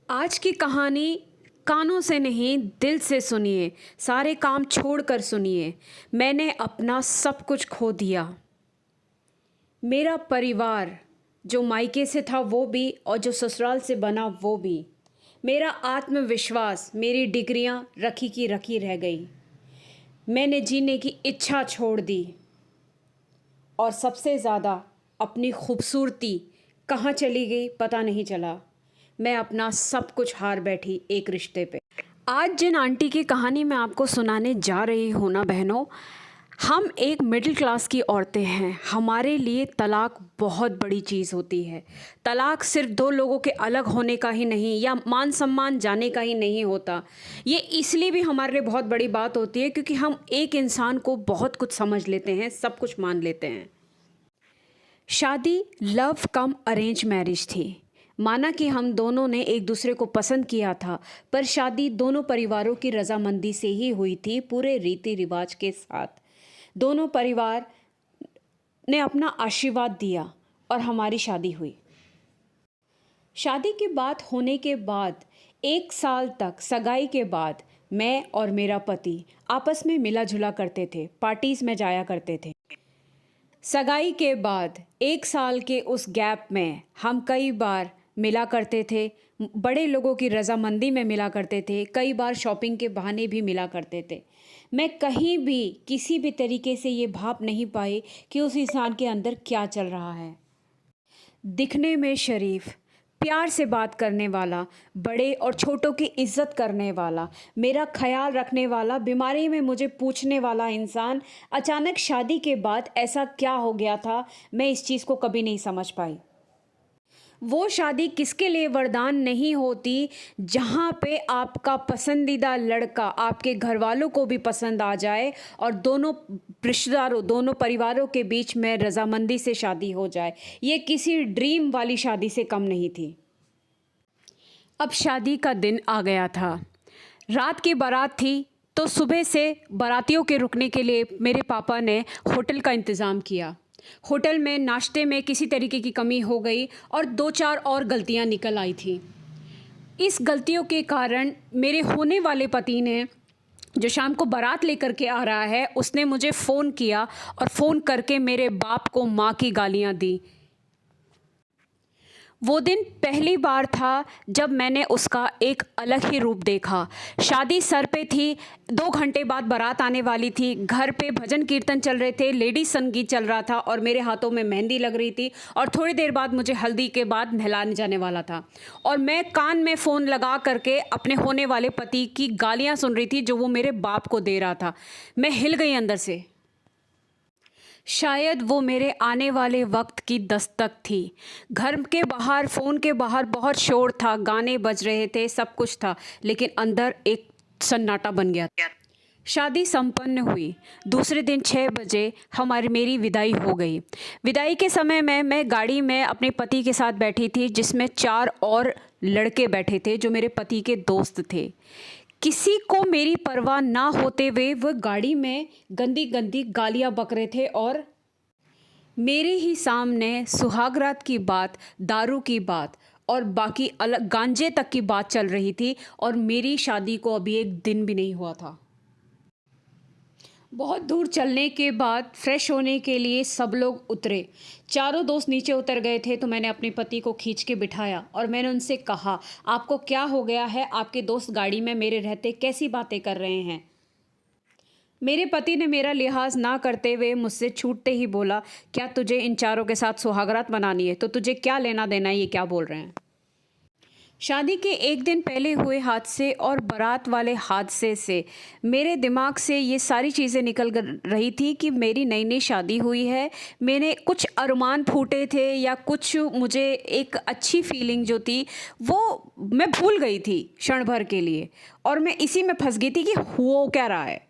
आज की कहानी कानों से नहीं दिल से सुनिए। सारे काम छोड़कर सुनिए। मैंने अपना सब कुछ खो दिया। मेरा परिवार जो मायके से था वो भी और जो ससुराल से बना वो भी। मेरा आत्मविश्वास, मेरी डिग्रियां रखी की रखी रह गई। मैंने जीने की इच्छा छोड़ दी और सबसे ज़्यादा अपनी खूबसूरती कहाँ चली गई पता नहीं चला। मैं अपना सब कुछ हार बैठी एक रिश्ते पे। आज जिन आंटी की कहानी मैं आपको सुनाने जा रही हूँ ना बहनों, हम एक मिडिल क्लास की औरतें हैं। हमारे लिए तलाक बहुत बड़ी चीज़ होती है। तलाक सिर्फ दो लोगों के अलग होने का ही नहीं या मान सम्मान जाने का ही नहीं होता। ये इसलिए भी हमारे लिए बहुत बड़ी बात होती है क्योंकि हम एक इंसान को बहुत कुछ समझ लेते हैं, सब कुछ मान लेते हैं। शादी लव कम अरेंज मैरिज थी। माना कि हम दोनों ने एक दूसरे को पसंद किया था, पर शादी दोनों परिवारों की रजामंदी से ही हुई थी, पूरे रीति रिवाज के साथ। दोनों परिवार ने अपना आशीर्वाद दिया और हमारी शादी हुई। शादी की बात होने के बाद 1 साल तक, सगाई के बाद, मैं और मेरा पति आपस में मिला जुला करते थे, पार्टीज में जाया करते थे। सगाई के बाद 1 साल के उस गैप में हम कई बार मिला करते थे, बड़े लोगों की रजामंदी में मिला करते थे, कई बार शॉपिंग के बहाने भी मिला करते थे। मैं कहीं भी किसी भी तरीके से ये भाप नहीं पाई कि उस इंसान के अंदर क्या चल रहा है। दिखने में शरीफ, प्यार से बात करने वाला, बड़े और छोटों की इज्जत करने वाला, मेरा ख्याल रखने वाला, बीमारी में मुझे पूछने वाला इंसान, अचानक शादी के बाद ऐसा क्या हो गया था, मैं इस चीज़ को कभी नहीं समझ पाई। वो शादी किसके लिए वरदान नहीं होती जहाँ पे आपका पसंदीदा लड़का आपके घर वालों को भी पसंद आ जाए और दोनों रिश्तेदारों, दोनों परिवारों के बीच में रजामंदी से शादी हो जाए। ये किसी ड्रीम वाली शादी से कम नहीं थी। अब शादी का दिन आ गया था। रात की बारात थी तो सुबह से बारातियों के रुकने के लिए मेरे पापा ने होटल का इंतज़ाम किया। होटल में नाश्ते में किसी तरीके की कमी हो गई और 2-4 और गलतियां निकल आई थी। इस गलतियों के कारण मेरे होने वाले पति ने, जो शाम को बारात लेकर के आ रहा है, उसने मुझे फ़ोन किया और फ़ोन करके मेरे बाप को माँ की गालियाँ दी। वो दिन पहली बार था जब मैंने उसका एक अलग ही रूप देखा। शादी सर पे थी, 2 घंटे बाद बारात आने वाली थी। घर पे भजन कीर्तन चल रहे थे, लेडीज संगीत चल रहा था और मेरे हाथों में मेहंदी लग रही थी और थोड़ी देर बाद मुझे हल्दी के बाद नहलाने जाने वाला था। और मैं कान में फ़ोन लगा करके अपने होने वाले पति की गालियाँ सुन रही थी जो वो मेरे बाप को दे रहा था। मैं हिल गई अंदर से। शायद वो मेरे आने वाले वक्त की दस्तक थी। घर के बाहर, फ़ोन के बाहर बहुत शोर था, गाने बज रहे थे, सब कुछ था, लेकिन अंदर एक सन्नाटा बन गया। शादी संपन्न हुई। दूसरे दिन 6 बजे मेरी विदाई हो गई। विदाई के समय में मैं गाड़ी में अपने पति के साथ बैठी थी, जिसमें 4 और लड़के बैठे थे जो मेरे पति के दोस्त थे। किसी को मेरी परवाह ना होते हुए वह गाड़ी में गंदी गंदी गालियां बक रहे थे और मेरे ही सामने सुहागरात की बात, दारू की बात और बाकी अलग गांजे तक की बात चल रही थी और मेरी शादी को अभी 1 दिन भी नहीं हुआ था। बहुत दूर चलने के बाद फ्रेश होने के लिए सब लोग उतरे। चारों दोस्त नीचे उतर गए थे तो मैंने अपने पति को खींच के बिठाया और मैंने उनसे कहा, आपको क्या हो गया है? आपके दोस्त गाड़ी में मेरे रहते कैसी बातें कर रहे हैं? मेरे पति ने मेरा लिहाज ना करते हुए मुझसे छूटते ही बोला, क्या तुझे इन चारों के साथ सुहागरात मनानी है? तो तुझे क्या लेना देना है? ये क्या बोल रहे हैं? शादी के 1 दिन पहले हुए हादसे और बारात वाले हादसे से मेरे दिमाग से ये सारी चीज़ें निकल रही थी कि मेरी नई नई शादी हुई है, मैंने कुछ अरमान फूटे थे या कुछ मुझे एक अच्छी फीलिंग जो थी वो मैं भूल गई थी क्षण भर के लिए, और मैं इसी में फंस गई थी कि हो क्या रहा है।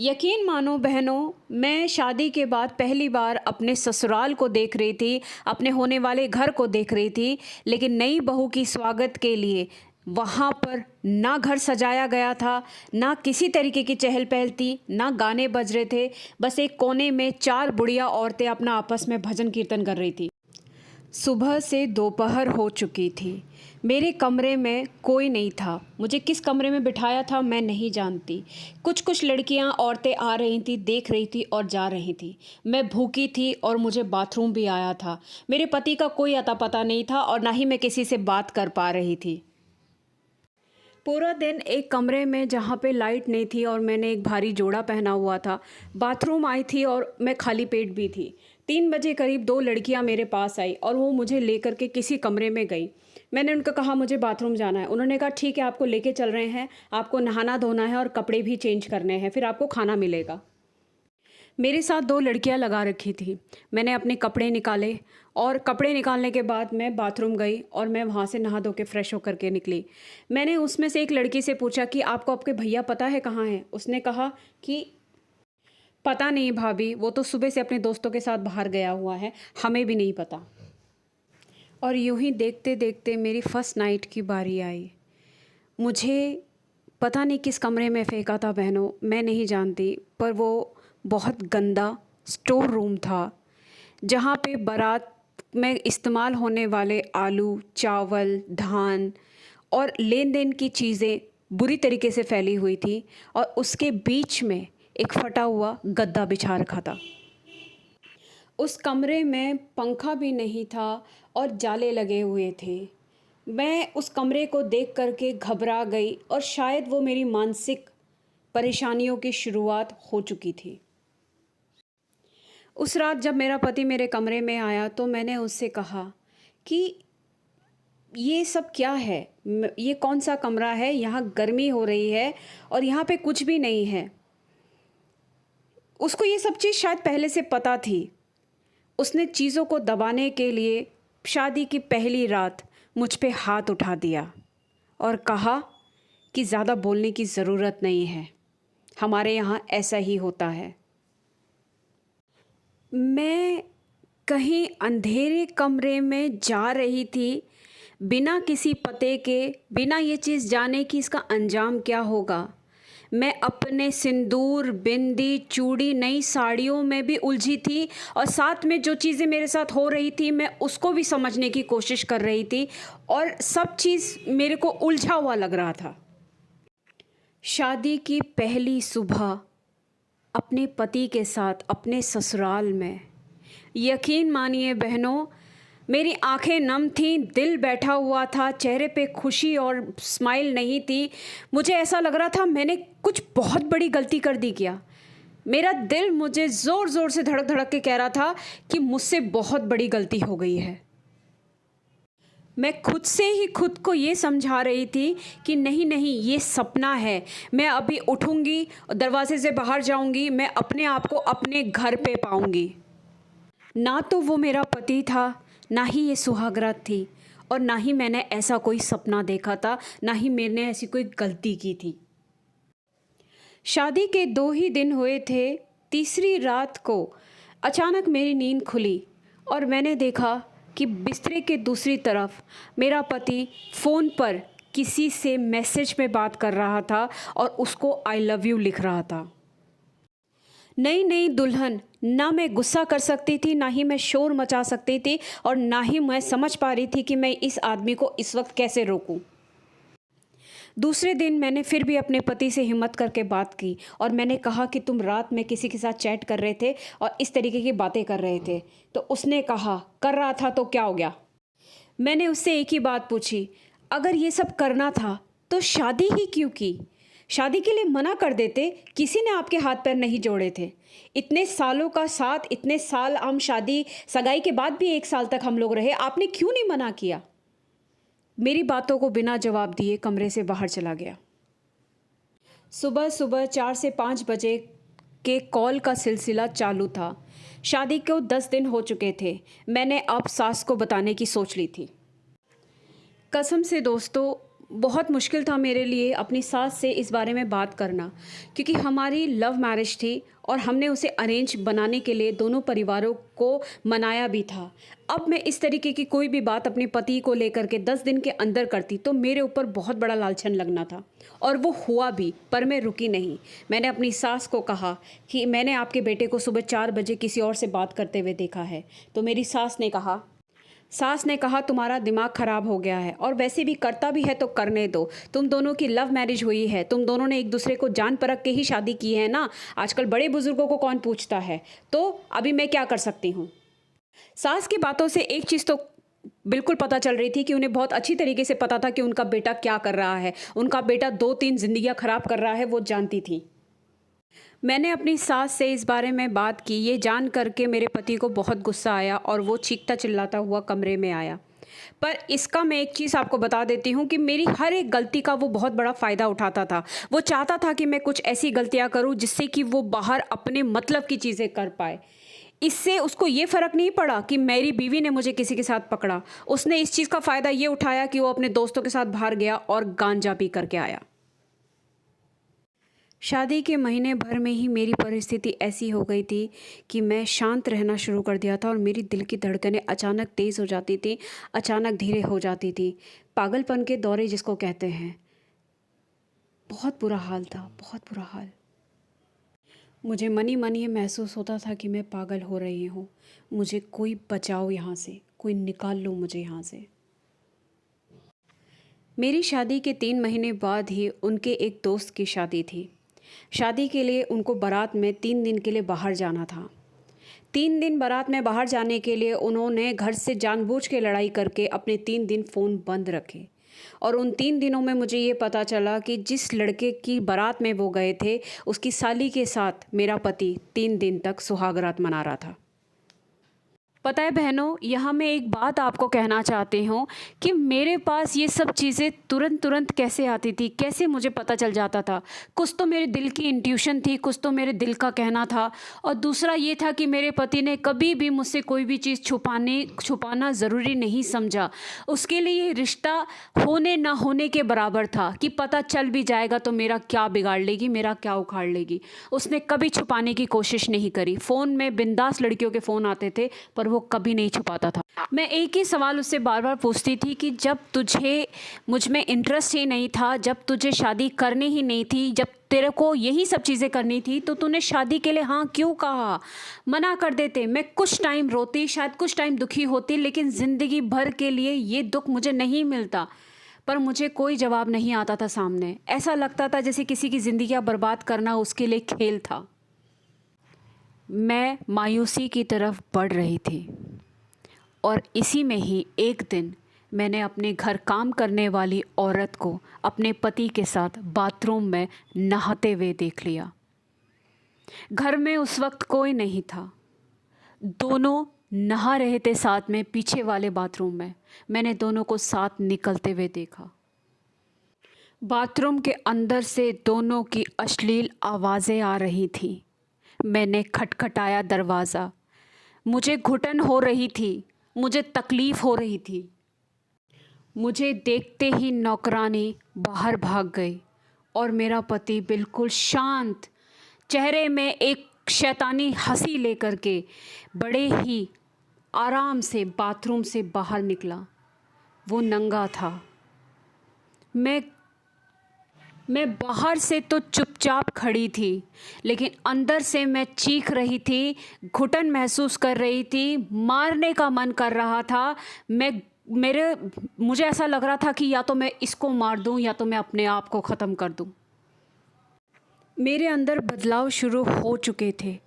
यकीन मानो बहनों, मैं शादी के बाद पहली बार अपने ससुराल को देख रही थी, अपने होने वाले घर को देख रही थी, लेकिन नई बहू की स्वागत के लिए वहाँ पर ना घर सजाया गया था, ना किसी तरीके की चहल पहल थी, ना गाने बज रहे थे। बस एक कोने में 4 बुढ़िया औरतें अपना आपस में भजन कीर्तन कर रही थी। सुबह से दोपहर हो चुकी थी। मेरे कमरे में कोई नहीं था। मुझे किस कमरे में बिठाया था मैं नहीं जानती। कुछ-कुछ लड़कियां, औरतें आ रही थीं, देख रही थी और जा रही थी। मैं भूखी थी और मुझे बाथरूम भी आया था। मेरे पति का कोई अता-पता नहीं था और ना ही मैं किसी से बात कर पा रही थी। पूरा दिन एक कमरे में जहाँ पे लाइट नहीं थी और मैंने एक भारी जोड़ा पहना हुआ था, बाथरूम आई थी और मैं खाली पेट भी थी। 3 बजे करीब 2 लड़कियाँ मेरे पास आई और वो मुझे लेकर के किसी कमरे में गई। मैंने उनको कहा मुझे बाथरूम जाना है। उन्होंने कहा ठीक है, आपको लेके चल रहे हैं, आपको नहाना धोना है और कपड़े भी चेंज करने हैं, फिर आपको खाना मिलेगा। मेरे साथ 2 लड़कियां लगा रखी थी। मैंने अपने कपड़े निकाले और कपड़े निकालने के बाद मैं बाथरूम गई और मैं वहाँ से नहा धो के फ्रेश होकर के निकली। मैंने उसमें से एक लड़की से पूछा कि आपको आपके भैया पता है कहाँ हैं? उसने कहा कि पता नहीं भाभी, वो तो सुबह से अपने दोस्तों के साथ बाहर गया हुआ है, हमें भी नहीं पता। और यूं ही देखते देखते मेरी फर्स्ट नाइट की बारी आई। मुझे पता नहीं किस कमरे में फेंका था बहनों, मैं नहीं जानती, पर वो बहुत गंदा स्टोर रूम था जहाँ पे बारात में इस्तेमाल होने वाले आलू, चावल, धान और लेन देन की चीज़ें बुरी तरीके से फैली हुई थी और उसके बीच में एक फटा हुआ गद्दा बिछा रखा था। उस कमरे में पंखा भी नहीं था और जाले लगे हुए थे। मैं उस कमरे को देख करके घबरा गई और शायद वो मेरी मानसिक परेशानियों की शुरुआत हो चुकी थी। उस रात जब मेरा पति मेरे कमरे में आया तो मैंने उससे कहा कि ये सब क्या है? ये कौन सा कमरा है? यहाँ गर्मी हो रही है और यहाँ पे कुछ भी नहीं है। उसको ये सब चीज़ शायद पहले से पता थी। उसने चीज़ों को दबाने के लिए शादी की पहली रात मुझ पे हाथ उठा दिया और कहा कि ज़्यादा बोलने की ज़रूरत नहीं है, हमारे यहाँ ऐसा ही होता है। मैं कहीं अंधेरे कमरे में जा रही थी, बिना किसी पते के, बिना ये चीज़ जाने कि इसका अंजाम क्या होगा। मैं अपने सिंदूर, बिंदी, चूड़ी, नई साड़ियों में भी उलझी थी और साथ में जो चीज़ें मेरे साथ हो रही थी मैं उसको भी समझने की कोशिश कर रही थी और सब चीज़ मेरे को उलझा हुआ लग रहा था। शादी की पहली सुबह अपने पति के साथ अपने ससुराल में, यकीन मानिए बहनों, मेरी आंखें नम थीं, दिल बैठा हुआ था, चेहरे पे खुशी और स्माइल नहीं थी। मुझे ऐसा लग रहा था मैंने कुछ बहुत बड़ी गलती कर दी क्या। मेरा दिल मुझे ज़ोर ज़ोर से धड़क धड़क के कह रहा था कि मुझसे बहुत बड़ी गलती हो गई है। मैं खुद से ही खुद को ये समझा रही थी कि नहीं नहीं, ये सपना है। मैं अभी उठूँगी, दरवाजे से बाहर जाऊँगी, मैं अपने आप को अपने घर पे पाऊँगी। ना तो वो मेरा पति था, ना ही ये सुहागरात थी और ना ही मैंने ऐसा कोई सपना देखा था, ना ही मैंने ऐसी कोई गलती की थी। शादी के 2 ही दिन हुए थे। तीसरी रात को अचानक मेरी नींद खुली और मैंने देखा कि बिस्तरे के दूसरी तरफ मेरा पति फ़ोन पर किसी से मैसेज में बात कर रहा था और उसको आई लव यू लिख रहा था। नई नई दुल्हन, ना मैं गुस्सा कर सकती थी, ना ही मैं शोर मचा सकती थी और ना ही मैं समझ पा रही थी कि मैं इस आदमी को इस वक्त कैसे रोकूं। दूसरे दिन मैंने फिर भी अपने पति से हिम्मत करके बात की और मैंने कहा कि तुम रात में किसी के साथ चैट कर रहे थे और इस तरीके की बातें कर रहे थे। तो उसने कहा कर रहा था तो क्या हो गया। मैंने उससे एक ही बात पूछी, अगर ये सब करना था तो शादी ही क्यों की? शादी के लिए मना कर देते, किसी ने आपके हाथ पैर नहीं जोड़े थे। इतने सालों का साथ, इतने साल हम शादी सगाई के बाद भी 1 साल तक हम लोग रहे, आपने क्यों नहीं मना किया? मेरी बातों को बिना जवाब दिए कमरे से बाहर चला गया। सुबह सुबह 4 से 5 बजे के कॉल का सिलसिला चालू था। शादी को 10 दिन हो चुके थे। मैंने अब सास को बताने की सोच ली थी। कसम से दोस्तों, बहुत मुश्किल था मेरे लिए अपनी सास से इस बारे में बात करना, क्योंकि हमारी लव मैरिज थी और हमने उसे अरेंज बनाने के लिए दोनों परिवारों को मनाया भी था। अब मैं इस तरीके की कोई भी बात अपने पति को लेकर के 10 दिन के अंदर करती तो मेरे ऊपर बहुत बड़ा लालछन लगना था और वो हुआ भी, पर मैं रुकी नहीं। मैंने अपनी सास को कहा कि मैंने आपके बेटे को सुबह 4 बजे किसी और से बात करते हुए देखा है। तो मेरी सास ने कहा, सास ने कहा तुम्हारा दिमाग खराब हो गया है और वैसे भी करता भी है तो करने दो। तुम दोनों की लव मैरिज हुई है, तुम दोनों ने एक दूसरे को जान परख के ही शादी की है ना। आजकल बड़े बुजुर्गों को कौन पूछता है, तो अभी मैं क्या कर सकती हूँ। सास की बातों से एक चीज़ तो बिल्कुल पता चल रही थी कि उन्हें बहुत अच्छी तरीके से पता था कि उनका बेटा क्या कर रहा है। उनका बेटा 2-3 जिंदगियां खराब कर रहा है, वो जानती थी। मैंने अपनी सास से इस बारे में बात की। ये जान करके मेरे पति को बहुत गुस्सा आया और वो चीखता चिल्लाता हुआ कमरे में आया। पर इसका मैं एक चीज़ आपको बता देती हूँ कि मेरी हर एक गलती का वो बहुत बड़ा फ़ायदा उठाता था। वो चाहता था कि मैं कुछ ऐसी गलतियाँ करूँ जिससे कि वो बाहर अपने मतलब की चीज़ें कर पाए। इससे उसको ये फ़र्क नहीं पड़ा कि मेरी बीवी ने मुझे किसी के साथ पकड़ा। उसने इस चीज़ का फ़ायदा ये उठाया कि वो अपने दोस्तों के साथ बाहर गया और गांजा पी करके आया। शादी के महीने भर में ही मेरी परिस्थिति ऐसी हो गई थी कि मैं शांत रहना शुरू कर दिया था और मेरी दिल की धड़कनें अचानक तेज़ हो जाती थी, अचानक धीरे हो जाती थी। पागलपन के दौरे जिसको कहते हैं। बहुत बुरा हाल था, बहुत बुरा हाल। मुझे मन ही मन ये महसूस होता था कि मैं पागल हो रही हूँ। मुझे कोई बचाओ यहाँ से, कोई निकाल लो मुझे यहाँ से। मेरी शादी के 3 महीने बाद ही उनके एक दोस्त की शादी थी। शादी के लिए उनको बारात में 3 दिन के लिए बाहर जाना था। 3 दिन बारात में बाहर जाने के लिए उन्होंने घर से जानबूझ के लड़ाई करके अपने 3 दिन फ़ोन बंद रखे। और उन 3 दिनों में मुझे ये पता चला कि जिस लड़के की बारात में वो गए थे, उसकी साली के साथ मेरा पति 3 दिन तक सुहागरात मना रहा था। पता है बहनों, यहाँ मैं एक बात आपको कहना चाहती हूँ कि मेरे पास ये सब चीज़ें तुरंत तुरंत कैसे आती थी, कैसे मुझे पता चल जाता था। कुछ तो मेरे दिल की इंट्यूशन थी, कुछ तो मेरे दिल का कहना था, और दूसरा ये था कि मेरे पति ने कभी भी मुझसे कोई भी चीज़ छुपाना ज़रूरी नहीं समझा। उसके लिए ये रिश्ता होने ना होने के बराबर था कि पता चल भी जाएगा तो मेरा क्या बिगाड़ लेगी, मेरा क्या उखाड़ लेगी। उसने कभी छुपाने की कोशिश नहीं करी। फ़ोन में बिंदास लड़कियों के फ़ोन आते थे पर वो कभी नहीं छुपाता था। मैं एक ही सवाल उससे बार बार पूछती थी कि जब तुझे मुझ में इंटरेस्ट ही नहीं था, जब तुझे शादी करनी ही नहीं थी, जब तेरे को यही सब चीज़ें करनी थी, तो तूने शादी के लिए हाँ क्यों कहा। मना कर देते। मैं कुछ टाइम रोती, शायद कुछ टाइम दुखी होती, लेकिन ज़िंदगी भर के लिए ये दुख मुझे नहीं मिलता। पर मुझे कोई जवाब नहीं आता था सामने। ऐसा लगता था जैसे किसी की ज़िंदगी बर्बाद करना उसके लिए खेल था। मैं मायूसी की तरफ बढ़ रही थी और इसी में ही एक दिन मैंने अपने घर काम करने वाली औरत को अपने पति के साथ बाथरूम में नहाते हुए देख लिया। घर में उस वक्त कोई नहीं था। दोनों नहा रहे थे साथ में पीछे वाले बाथरूम में। मैंने दोनों को साथ निकलते हुए देखा। बाथरूम के अंदर से दोनों की अश्लील आवाज़ें आ रही थीं। मैंने खटखटाया दरवाज़ा। मुझे घुटन हो रही थी, मुझे तकलीफ़ हो रही थी। मुझे देखते ही नौकरानी बाहर भाग गई और मेरा पति बिल्कुल शांत चेहरे में एक शैतानी हंसी लेकर के बड़े ही आराम से बाथरूम से बाहर निकला। वो नंगा था। मैं बाहर से तो चुपचाप खड़ी थी, लेकिन अंदर से मैं चीख रही थी, घुटन महसूस कर रही थी, मारने का मन कर रहा था। मुझे ऐसा लग रहा था कि या तो मैं इसको मार दूं या तो मैं अपने आप को ख़त्म कर दूं। मेरे अंदर बदलाव शुरू हो चुके थे।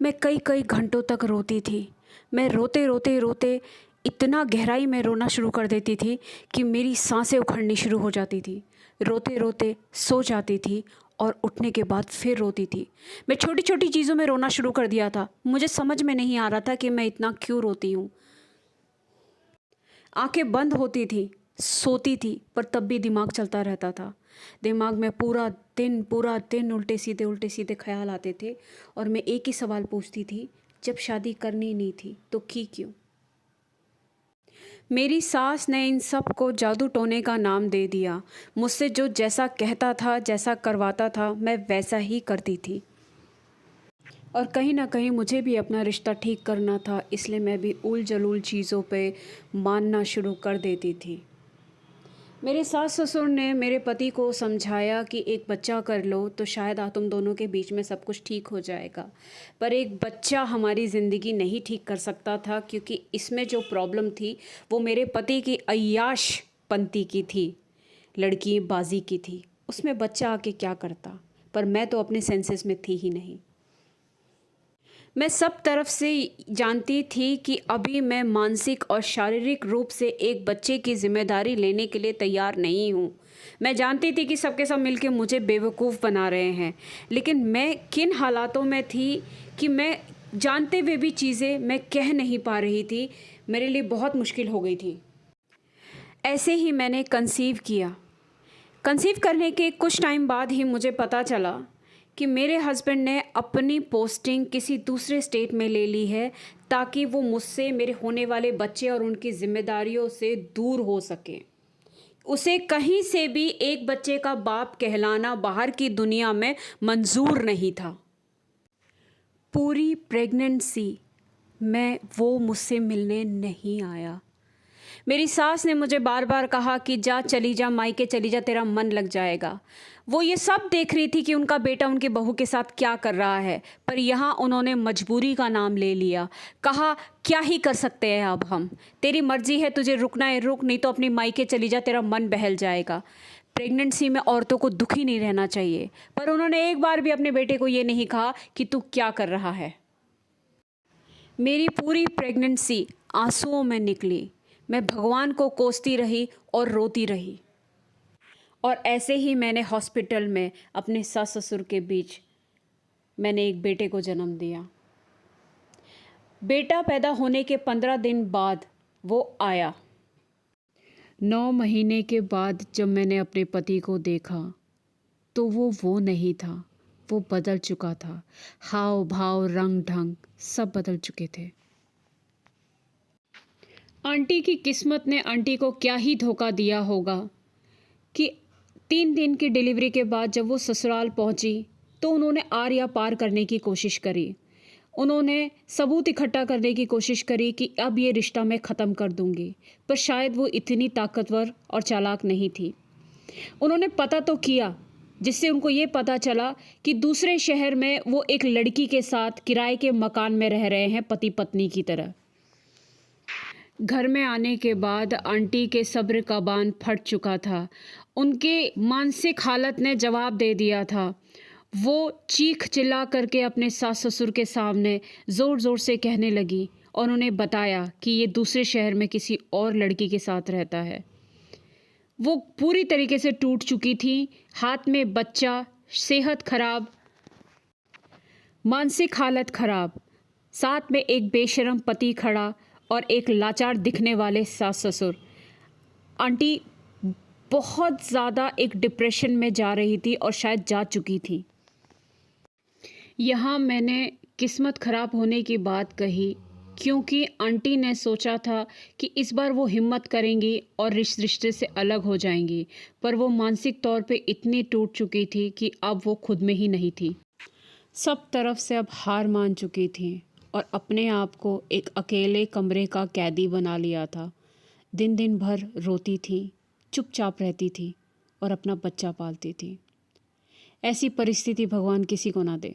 मैं कई कई घंटों तक रोती थी। मैं रोते रोते रोते इतना गहराई में रोना शुरू कर देती थी कि मेरी सांसें उखड़नी शुरू हो जाती थी। रोते रोते सो जाती थी और उठने के बाद फिर रोती थी। मैं छोटी छोटी चीज़ों में रोना शुरू कर दिया था। मुझे समझ में नहीं आ रहा था कि मैं इतना क्यों रोती हूँ। आंखें बंद होती थी, सोती थी, पर तब भी दिमाग चलता रहता था। दिमाग में पूरा दिन उल्टे सीधे ख्याल आते थे और मैं एक ही सवाल पूछती थी, जब शादी करनी नहीं थी तो की क्यों। मेरी सास ने इन सब को जादू टोने का नाम दे दिया। मुझसे जो जैसा कहता था, जैसा करवाता था, मैं वैसा ही करती थी। और कहीं ना कहीं मुझे भी अपना रिश्ता ठीक करना था, इसलिए मैं भी उल जलूल चीज़ों पे मानना शुरू कर देती थी। मेरे सास ससुर ने मेरे पति को समझाया कि एक बच्चा कर लो तो शायद तुम दोनों के बीच में सब कुछ ठीक हो जाएगा। पर एक बच्चा हमारी ज़िंदगी नहीं ठीक कर सकता था, क्योंकि इसमें जो प्रॉब्लम थी वो मेरे पति की अय्याशपंती की थी, लड़की बाजी की थी। उसमें बच्चा आके क्या करता, पर मैं तो अपने सेंसेस में थी ही नहीं। मैं सब तरफ से जानती थी कि अभी मैं मानसिक और शारीरिक रूप से एक बच्चे की जिम्मेदारी लेने के लिए तैयार नहीं हूँ। मैं जानती थी कि सबके सब मिलके मुझे बेवकूफ़ बना रहे हैं, लेकिन मैं किन हालातों में थी कि मैं जानते हुए भी चीज़ें मैं कह नहीं पा रही थी। मेरे लिए बहुत मुश्किल हो गई थी। ऐसे ही मैंने कंसीव किया। कंसीव करने के कुछ टाइम बाद ही मुझे पता चला कि मेरे हस्बैंड ने अपनी पोस्टिंग किसी दूसरे स्टेट में ले ली है, ताकि वो मुझसे, मेरे होने वाले बच्चे और उनकी जिम्मेदारियों से दूर हो सके। उसे कहीं से भी एक बच्चे का बाप कहलाना बाहर की दुनिया में मंजूर नहीं था। पूरी प्रेगनेंसी में वो मुझसे मिलने नहीं आया। मेरी सास ने मुझे बार बार कहा कि जा, चली जा, मायके चली जा, तेरा मन लग जाएगा। वो ये सब देख रही थी कि उनका बेटा उनकी बहू के साथ क्या कर रहा है, पर यहाँ उन्होंने मजबूरी का नाम ले लिया। कहा, क्या ही कर सकते हैं अब हम, तेरी मर्जी है, तुझे रुकना है रुक, नहीं तो अपनी मायके चली जा, तेरा मन बहल जाएगा। प्रेगनेंसी में औरतों को दुखी नहीं रहना चाहिए, पर उन्होंने एक बार भी अपने बेटे को ये नहीं कहा कि तू क्या कर रहा है। मेरी पूरी प्रेगनेंसी आंसुओं में निकली। मैं भगवान को कोसती रही और रोती रही। और ऐसे ही मैंने हॉस्पिटल में अपने सास ससुर के बीच मैंने एक बेटे को जन्म दिया। बेटा पैदा होने के 15 दिन बाद वो आया। 9 महीने के बाद जब मैंने अपने पति को देखा तो वो नहीं था, वो बदल चुका था। हाव भाव, रंग ढंग सब बदल चुके थे। आंटी की किस्मत ने आंटी को क्या ही धोखा दिया होगा कि 3 दिन की डिलीवरी के बाद जब वो ससुराल पहुंची तो उन्होंने आर या पार करने की कोशिश करी। उन्होंने सबूत इकट्ठा करने की कोशिश करी कि अब ये रिश्ता मैं ख़त्म कर दूंगी, पर शायद वो इतनी ताकतवर और चालाक नहीं थी। उन्होंने पता तो किया, जिससे उनको ये पता चला कि दूसरे शहर में वो एक लड़की के साथ किराए के मकान में रह रहे हैं, पति पत्नी की तरह। घर में आने के बाद आंटी के सब्र का बांध फट चुका था। उनके मानसिक हालत ने जवाब दे दिया था। वो चीख चिल्ला करके अपने सास ससुर के सामने ज़ोर ज़ोर से कहने लगी और उन्हें बताया कि ये दूसरे शहर में किसी और लड़की के साथ रहता है। वो पूरी तरीके से टूट चुकी थी। हाथ में बच्चा, सेहत खराब, मानसिक हालत खराब, साथ में एक बेशर्म पति खड़ा और एक लाचार दिखने वाले सास ससुर। आंटी बहुत ज़्यादा एक डिप्रेशन में जा रही थी और शायद जा चुकी थी। यहाँ मैंने किस्मत ख़राब होने की बात कही क्योंकि आंटी ने सोचा था कि इस बार वो हिम्मत करेंगी और रिश्ते से अलग हो जाएंगी, पर वो मानसिक तौर पे इतनी टूट चुकी थी कि अब वो खुद में ही नहीं थी। सब तरफ से अब हार मान चुकी थी और अपने आप को एक अकेले कमरे का कैदी बना लिया था। दिन दिन भर रोती थी, चुपचाप रहती थी और अपना बच्चा पालती थी। ऐसी परिस्थिति भगवान किसी को ना दे।